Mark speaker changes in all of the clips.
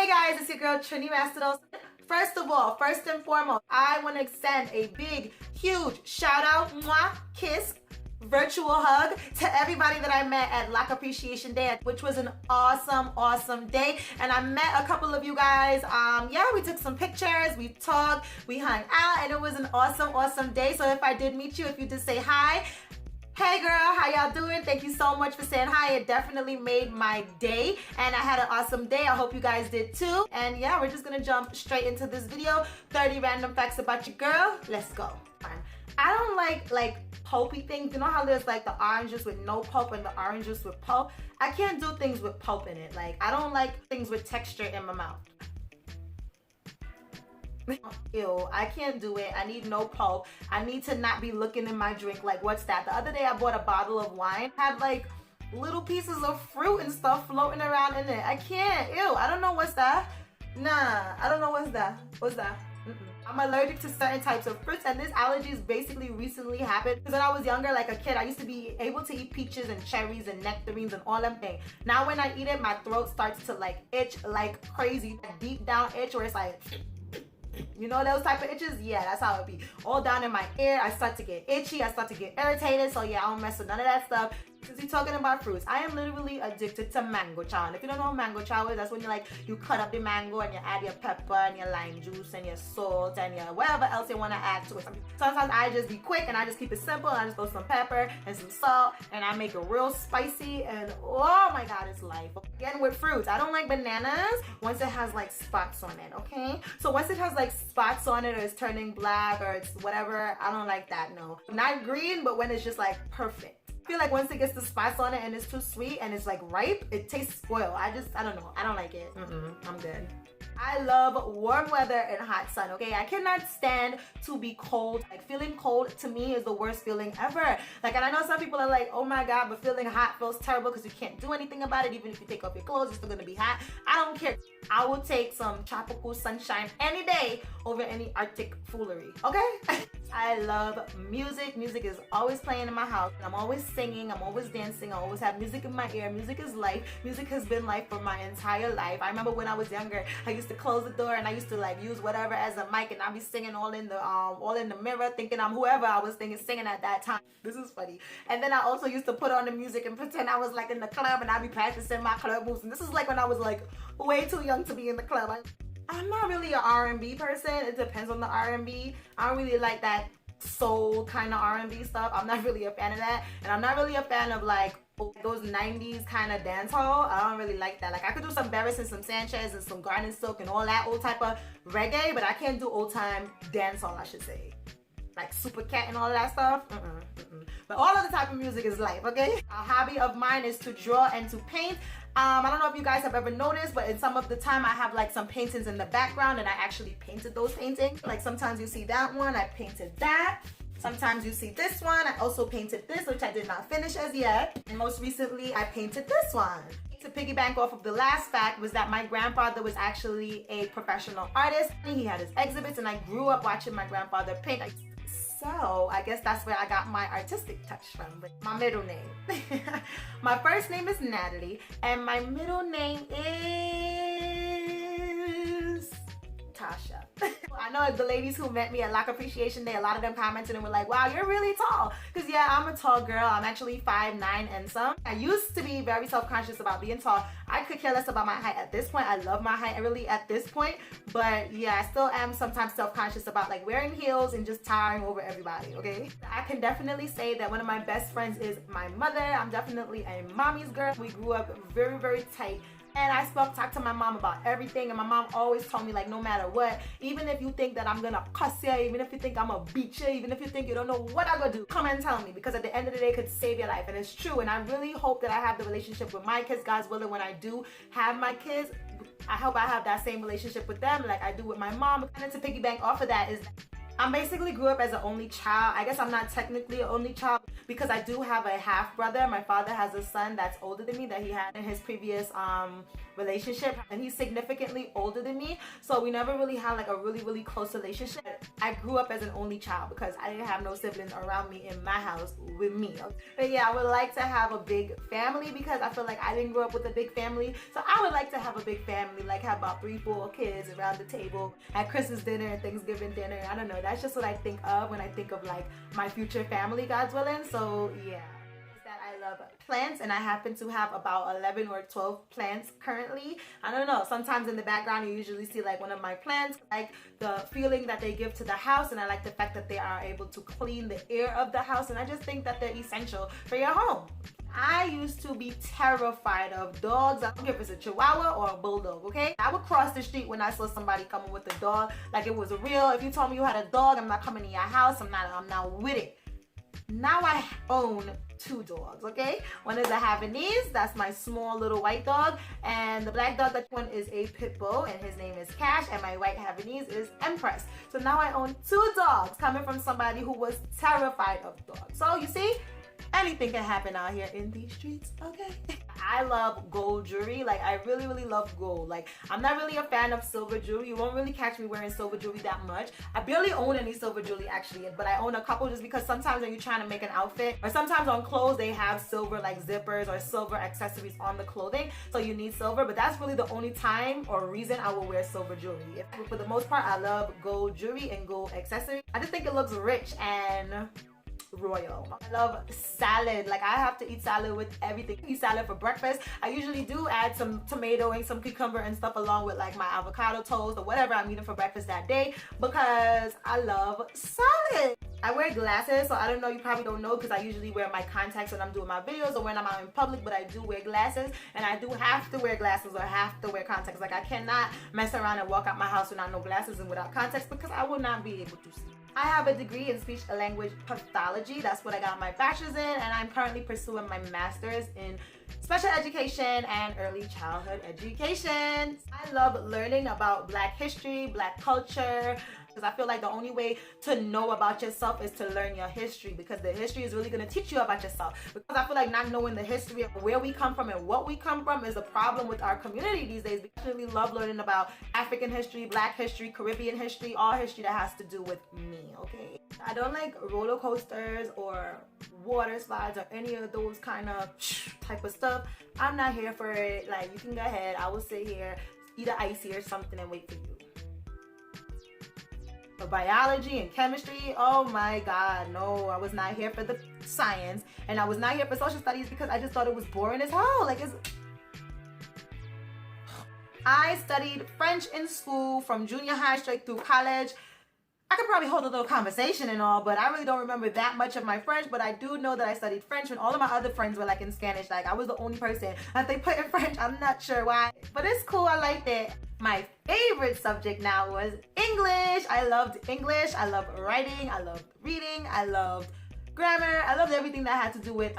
Speaker 1: Hey guys, it's your girl TriniNatz. First of all, first and foremost, I want to extend a big, huge shout out, mwah, kiss, virtual hug to everybody that I met at Black Appreciation Day, which was an awesome day. And I met a couple of you guys. Yeah, we took some pictures, we talked, we hung out, and it was an awesome day. So if I did meet you, if you did say hi, hey girl, how y'all doing? Thank you so much for saying hi. It definitely made my day and I had an awesome day. I hope you guys did too. And yeah, we're just gonna jump straight into this video. 30 random facts about your girl. Let's go. I don't like pulpy things. You know how there's like the orange juice with no pulp and the orange juice with pulp? I can't do things with pulp in it. Like, I don't like things with texture in my mouth. Ew, I can't do it. I need no pulp. I need to not be looking in my drink like, what's that? The other day I bought a bottle of wine, had like little pieces of fruit and stuff floating around in it. I can't. Ew, I don't know what's that. Nah, I don't know what's that. What's that? I'm allergic to certain types of fruits, and this allergies basically recently happened because when I was younger, like a kid, I used to be able to eat peaches and cherries and nectarines and all them things. Now when I eat it, my throat starts to like itch like crazy. A deep down itch where it's like, you know those type of itches? Yeah, that's how it be. All down in my ear, I start to get itchy, I start to get irritated. So yeah, I don't mess with none of that stuff. Since you're talking about fruits, I am literally addicted to mango chow. And if you don't know what mango chow is, that's when you cut up the mango and you add your pepper and your lime juice and your salt and your whatever else you want to add to it. Sometimes I just be quick and I just keep it simple and I just throw some pepper and some salt and I make it real spicy and oh my god, it's life. Again, with fruits, I don't like bananas once it has like spots on it, okay? So once it has like spots on it or it's turning black or it's whatever, I don't like that, no. Not green, but when it's just like perfect. I feel like once it gets the spots on it and it's too sweet and it's like ripe, it tastes spoiled. I don't know. I don't like it. I'm good. I love warm weather and hot sun, okay? I cannot stand to be cold. Like, feeling cold to me is the worst feeling ever. Like, and I know some people are like, oh my god, but feeling hot feels terrible because you can't do anything about it. Even if you take off your clothes, it's still gonna be hot. I don't care. I will take some tropical sunshine any day over any Arctic foolery, okay? I love music. Music is always playing in my house. I'm always singing. I'm always dancing. I always have music in my ear. Music is life. Music has been life for my entire life. I remember when I was younger, I used to close the door and I used to like use whatever as a mic and I'd be singing all in the mirror thinking I'm whoever I was singing at that time. This is funny. And then I also used to put on the music and pretend I was like in the club and I'd be practicing my club moves. And this is like when I was like way too young to be in the club. I'm not really an R&B person. It depends on the R&B. I don't really like that soul kind of R&B stuff. I'm not really a fan of that. And I'm not really a fan of like those 90s kind of dancehall. I don't really like that. Like, I could do some Barris and some Sanchez and some Garden Silk and all that old type of reggae, but I can't do old time dancehall, I should say. Like Super Cat and all of that stuff. But all of the type of music is life, okay? A hobby of mine is to draw and to paint. I don't know if you guys have ever noticed, but in some of the time I have like some paintings in the background and I actually painted those paintings. Like sometimes you see that one, I painted that. Sometimes you see this one, I also painted this, which I did not finish as yet. And most recently, I painted this one. To piggyback off of the last fact was that my grandfather was actually a professional artist. He had his exhibits and I grew up watching my grandfather paint. So I guess that's where I got my artistic touch from, but my middle name. My first name is Natalie and my middle name is Tasha. I know the ladies who met me at Black Appreciation Day, a lot of them commented and were like, wow, you're really tall. Because yeah, I'm a tall girl. I'm actually 5'9" and some. I used to be very self-conscious about being tall. I could care less about my height at this point. I love my height really at this point. But yeah, I still am sometimes self-conscious about like wearing heels and just towering over everybody, okay? I can definitely say that one of my best friends is my mother. I'm definitely a mommy's girl. We grew up very tight. And I talked to my mom about everything, and my mom always told me, like, no matter what, even if you think that I'm gonna cuss you, even if you think I'm gonna beat you, even if you think you don't know what I'm gonna do, come and tell me, because at the end of the day, it could save your life. And it's true, and I really hope that I have the relationship with my kids, God's willing, when I do have my kids. I hope I have that same relationship with them like I do with my mom. And to piggyback off of that is I basically grew up as an only child. I guess I'm not technically an only child because I do have a half brother. My father has a son that's older than me that he had in his previous relationship, and he's significantly older than me, so we never really had like a really close relationship. I grew up as an only child because I didn't have no siblings around me in my house with me. But yeah, I would like to have a big family because I feel like I didn't grow up with a big family, so I would like to have a big family, like have about 3-4 kids around the table at Christmas dinner and Thanksgiving dinner. I don't know, that's just what I think of when I think of like my future family, God's willing. So yeah, that I love plants, and I happen to have about 11 or 12 plants currently. I don't know, sometimes in the background you usually see like one of my plants. I like the feeling that they give to the house, and I like the fact that they are able to clean the air of the house, and I just think that they're essential for your home. I used to be terrified of dogs. I don't care if it's a chihuahua or a bulldog, okay? I would cross the street when I saw somebody coming with a dog like it was real. If you told me you had a dog, I'm not coming to your house. I'm not with it. Now I own 2 dogs, okay? One is a Havanese, that's my small little white dog, and the black dog, that one is a pit bull, and his name is Cash, and my white Havanese is Empress. So now I own 2 dogs coming from somebody who was terrified of dogs. So you see, anything can happen out here in these streets, okay? I love gold jewelry. Like, I really love gold. Like, I'm not really a fan of silver jewelry. You won't really catch me wearing silver jewelry that much. I barely own any silver jewelry actually, but I own a couple just because sometimes when you're trying to make an outfit, or sometimes on clothes they have silver like zippers or silver accessories on the clothing, so you need silver. But that's really the only time or reason I will wear silver jewelry. For the most part, I love gold jewelry and gold accessories. I just think it looks rich and royal. I love salad. Like, I have to eat salad with everything. I eat salad for breakfast. I usually do add some tomato and some cucumber and stuff along with like my avocado toast or whatever I'm eating for breakfast that day, because I love salad. I wear glasses, so I don't know, you probably don't know, because I usually wear my contacts when I'm doing my videos or when I'm out in public, but I do wear glasses, and I do have to wear glasses or have to wear contacts. Like, I cannot mess around and walk out my house without no glasses and without contacts, because I will not be able to see. I have a degree in speech and language pathology. That's what I got my bachelor's in, and I'm currently pursuing my master's in special education and early childhood education. I love learning about Black history, Black culture, because I feel like the only way to know about yourself is to learn your history, because the history is really going to teach you about yourself. Because I feel like not knowing the history of where we come from and what we come from is a problem with our community these days. We actually love learning about African history, Black history, Caribbean history, all history that has to do with me, okay? I don't like roller coasters or water slides or any of those kind of type of stuff. I'm not here for it. Like, you can go ahead. I will sit here, eat an icy or something and wait for you. For biology and chemistry, oh my god, no, I was not here for the science, and I was not here for social studies because I just thought it was boring as hell. Like, I studied French in school from junior high straight through college. I could probably hold a little conversation and all, but I really don't remember that much of my French. But I do know that I studied French when all of my other friends were like in Spanish. Like, I was the only person that they put in French. I'm not sure why, but it's cool. I liked it. My favorite subject now was English. I loved English. I loved writing. I loved reading. I loved grammar. I loved everything that had to do with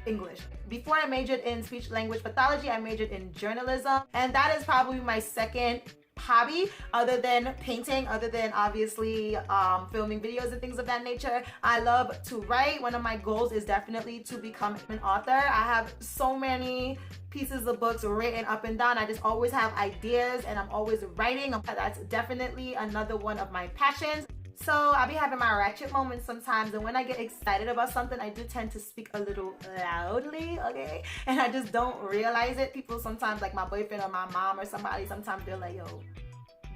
Speaker 1: English. Before I majored in speech language pathology, I majored in journalism, and that is probably my second hobby other than painting, other than obviously filming videos and things of that nature. I love to write. One of my goals is definitely to become an author. I have so many pieces of books written up and down. I just always have ideas and I'm always writing. That's definitely another one of my passions. So I'll be having my ratchet moments sometimes, and when I get excited about something, I do tend to speak a little loudly, okay? And I just don't realize it. People sometimes, like my boyfriend or my mom or somebody, sometimes they're like, yo,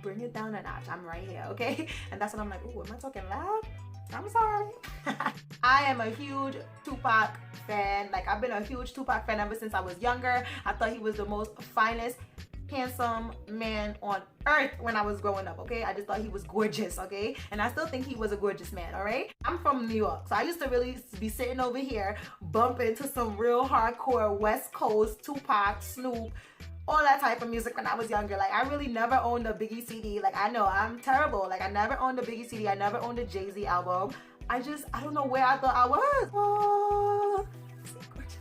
Speaker 1: bring it down a notch. I'm right here, okay? And that's when I'm like, ooh, am I talking loud? I'm sorry. I am a huge Tupac fan. Like, I've been a huge Tupac fan ever since I was younger. I thought he was the most finest, handsome man on earth when I was growing up, okay? I just thought he was gorgeous, okay? And I still think he was a gorgeous man, all right? I'm from New York, so I used to really be sitting over here bumping to some real hardcore West Coast Tupac, Snoop, all that type of music when I was younger. Like, I really never owned a Biggie CD. Like, I know I'm terrible. Like, I never owned a Biggie CD. I never owned a Jay-Z album. I don't know where I thought I was. Oh, gorgeous.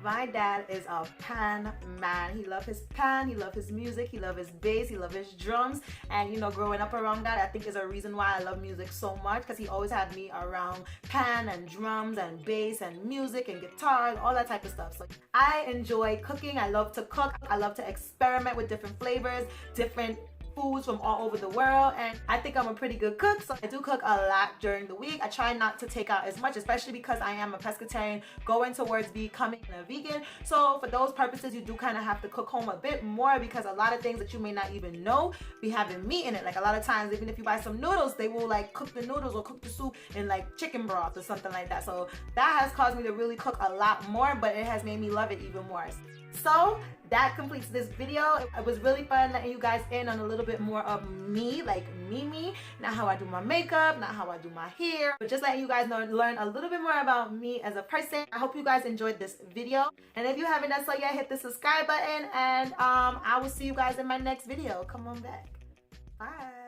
Speaker 1: My dad is a pan man. He loves his pan, he loves his music, he loves his bass, he loves his drums. And you know, growing up around that, I think is a reason why I love music so much, because he always had me around pan and drums and bass and music and guitar, all that type of stuff. So I enjoy cooking. I love to cook. I love to experiment with different flavors, different foods from all over the world, and I think I'm a pretty good cook, so I do cook a lot during the week. I try not to take out as much, especially because I am a pescatarian going towards becoming a vegan. So for those purposes, you do kind of have to cook home a bit more, because a lot of things that you may not even know be having meat in it. Like a lot of times, even if you buy some noodles, they will like cook the noodles or cook the soup in like chicken broth or something like that. So that has caused me to really cook a lot more, but it has made me love it even more. So that completes this video. It was really fun letting you guys in on a little bit more of me, like me, not how I do my makeup, not how I do my hair, but just letting you guys know, learn a little bit more about me as a person. I hope you guys enjoyed this video, and if you haven't done so yet, hit the subscribe button, and I will see you guys in my next video. Come on back. Bye.